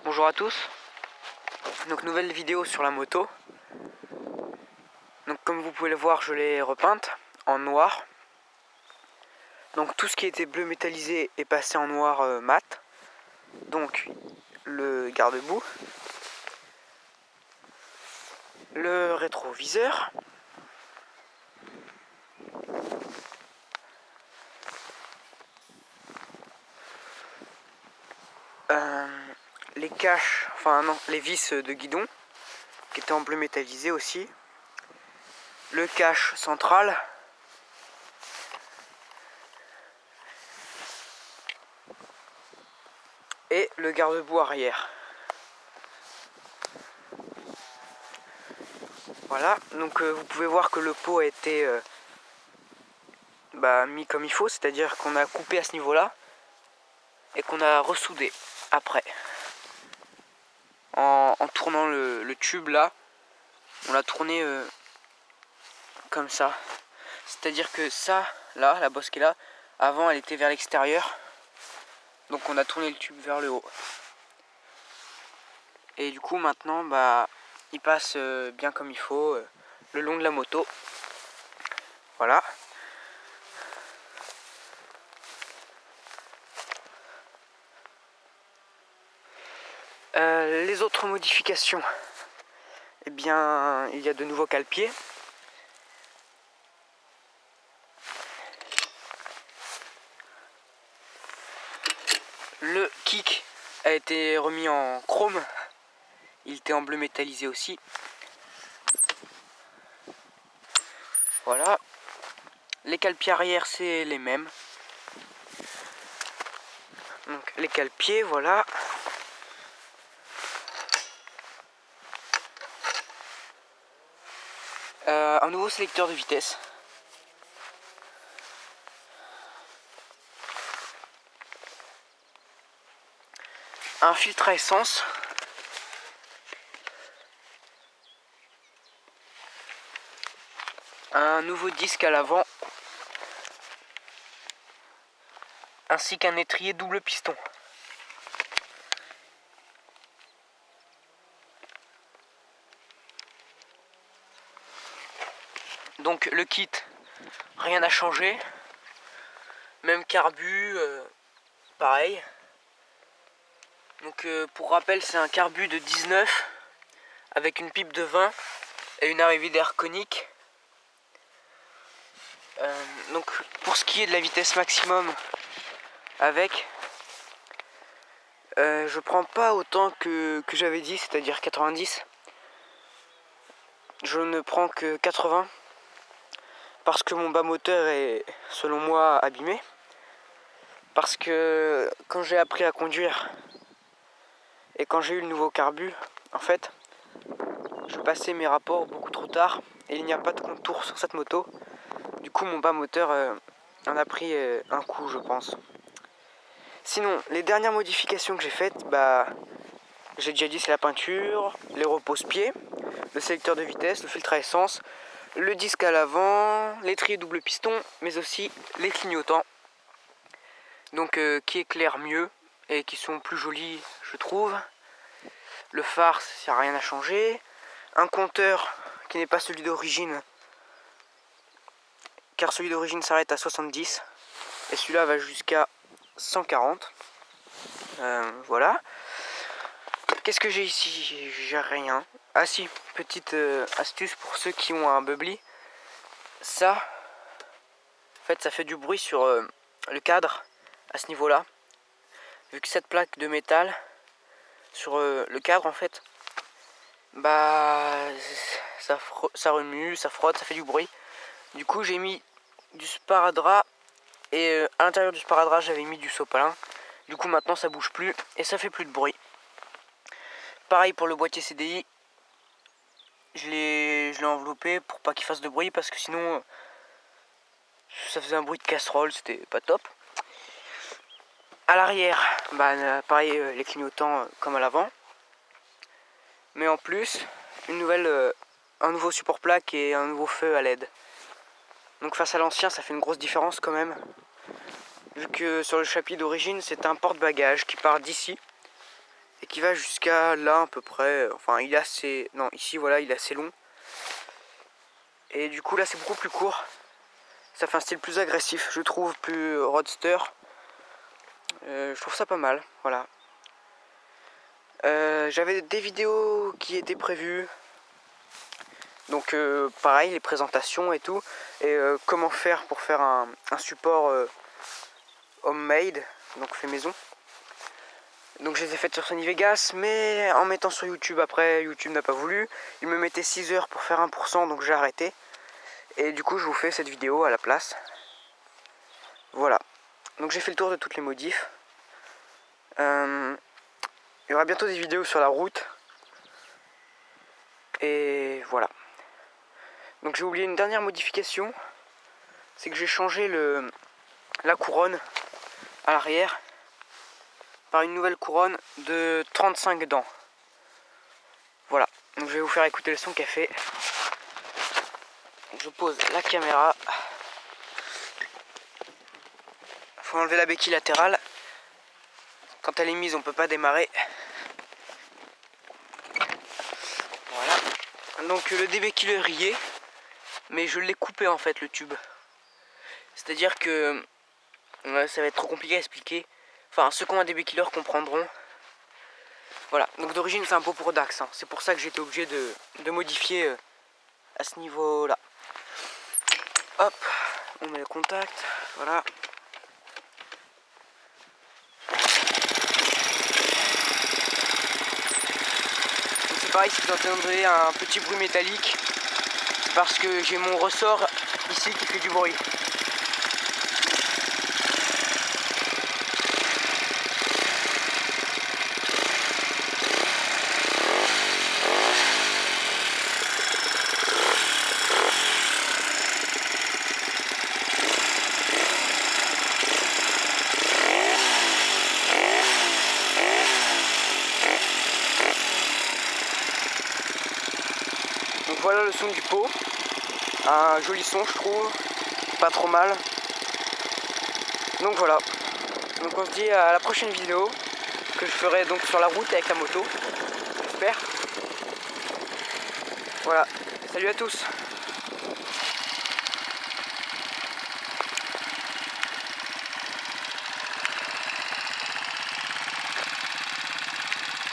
Bonjour à tous, donc nouvelle vidéo sur la moto. Donc comme vous pouvez le voir, je l'ai repeinte en noir. Donc tout ce qui était bleu métallisé est passé en noir mat. Donc le garde-boue, le rétroviseur, les caches, enfin non, les vis de guidon qui étaient en bleu métallisé aussi, le cache central, et le garde-boue arrière. Voilà, donc vous pouvez voir que le pot a été mis comme il faut, c'est-à-dire qu'on a coupé à ce niveau-là et qu'on a ressoudé après. En tournant le tube là, on l'a tourné comme ça. C'est-à-dire que ça, là, la bosse qui est là, avant elle était vers l'extérieur. Donc on a tourné le tube vers le haut. Et du coup maintenant, il passe bien comme il faut le long de la moto. Voilà. Les autres modifications, eh bien, il y a de nouveaux cale-pieds. Le kick a été remis en chrome. Il était en bleu métallisé aussi. Voilà. Les cale-pieds arrière, c'est les mêmes. Donc les cale-pieds, voilà. Un nouveau sélecteur de vitesse. Un filtre à essence. Un nouveau disque à l'avant. Ainsi qu'un étrier double piston. Donc le kit, rien n'a changé. Même carbu, pareil. Donc pour rappel, c'est un carbu de 19 avec une pipe de 20 et une arrivée d'air conique. Donc pour ce qui est de la vitesse maximum avec, je prends pas autant que j'avais dit, c'est-à-dire 90. Je ne prends que 80 parce que mon bas moteur est selon moi abîmé. Parce que quand j'ai appris à conduire et quand j'ai eu le nouveau carbu, en fait, je passais mes rapports beaucoup trop tard et il n'y a pas de contour sur cette moto. Du coup, mon bas moteur en a pris un coup, je pense. Sinon, les dernières modifications que j'ai faites, j'ai déjà dit, c'est la peinture, les repose-pieds, le sélecteur de vitesse, le filtre à essence, le disque à l'avant, l'étrier double piston, mais aussi les clignotants. Donc qui éclairent mieux et qui sont plus jolis, je trouve. Le phare, ça n'a rien à changer. Un compteur qui n'est pas celui d'origine, car celui d'origine s'arrête à 70 et celui-là va jusqu'à 140. Voilà. Qu'est-ce que j'ai ici? J'ai rien. Ah si, petite astuce pour ceux qui ont un bubbly. Ça, en fait, ça fait du bruit sur le cadre à ce niveau-là. Vu que cette plaque de métal sur le cadre, en fait, ça remue, ça frotte, ça fait du bruit. Du coup, j'ai mis du sparadrap et à l'intérieur du sparadrap, j'avais mis du sopalin. Du coup, maintenant, ça bouge plus et ça fait plus de bruit. Pareil pour le boîtier CDI. Je l'ai enveloppé pour pas qu'il fasse de bruit parce que sinon ça faisait un bruit de casserole, c'était pas top. À l'arrière, pareil, les clignotants comme à l'avant. Mais en plus, un nouveau support plaque et un nouveau feu à LED. Donc face à l'ancien, ça fait une grosse différence quand même. Vu que sur le chapitre d'origine, c'est un porte-bagages qui part d'ici et qui va jusqu'à là à peu près. Enfin il est assez... Non, ici voilà, il est assez long. Et du coup là c'est beaucoup plus court. Ça fait un style plus agressif, je trouve, plus roadster. Je trouve ça pas mal, voilà. J'avais des vidéos qui étaient prévues. Donc pareil, les présentations et tout. Et comment faire pour faire un support homemade, donc fait maison. Donc je les ai faites sur Sony Vegas, mais en mettant sur YouTube après, YouTube n'a pas voulu. Il me mettait 6 heures pour faire 1%, donc j'ai arrêté. Et du coup je vous fais cette vidéo à la place. Voilà. Donc j'ai fait le tour de toutes les modifs. Il y aura bientôt des vidéos sur la route. Et voilà. Donc j'ai oublié une dernière modification. C'est que j'ai changé la couronne à l'arrière par une nouvelle couronne de 35 dents. Voilà. Donc je vais vous faire écouter le son qu'elle fait. Donc je pose la caméra. Faut enlever la béquille latérale. Quand elle est mise, on peut pas démarrer. Voilà. Donc le débéquilleur y est, mais je l'ai coupé en fait le tube. C'est-à-dire que ça va être trop compliqué à expliquer. Enfin, ceux qui ont un débéquilleur comprendront. Voilà. Donc d'origine c'est un pot pour Dax. Hein. C'est pour ça que j'étais obligé de modifier à ce niveau-là. Hop, on met le contact. Voilà. Pareil, si vous entendrez un petit bruit métallique, parce que j'ai mon ressort ici qui fait du bruit. Donc voilà le son du pot, un joli son je trouve, pas trop mal. Donc voilà, donc on se dit à la prochaine vidéo que je ferai donc sur la route avec la moto, j'espère. Voilà, salut à tous.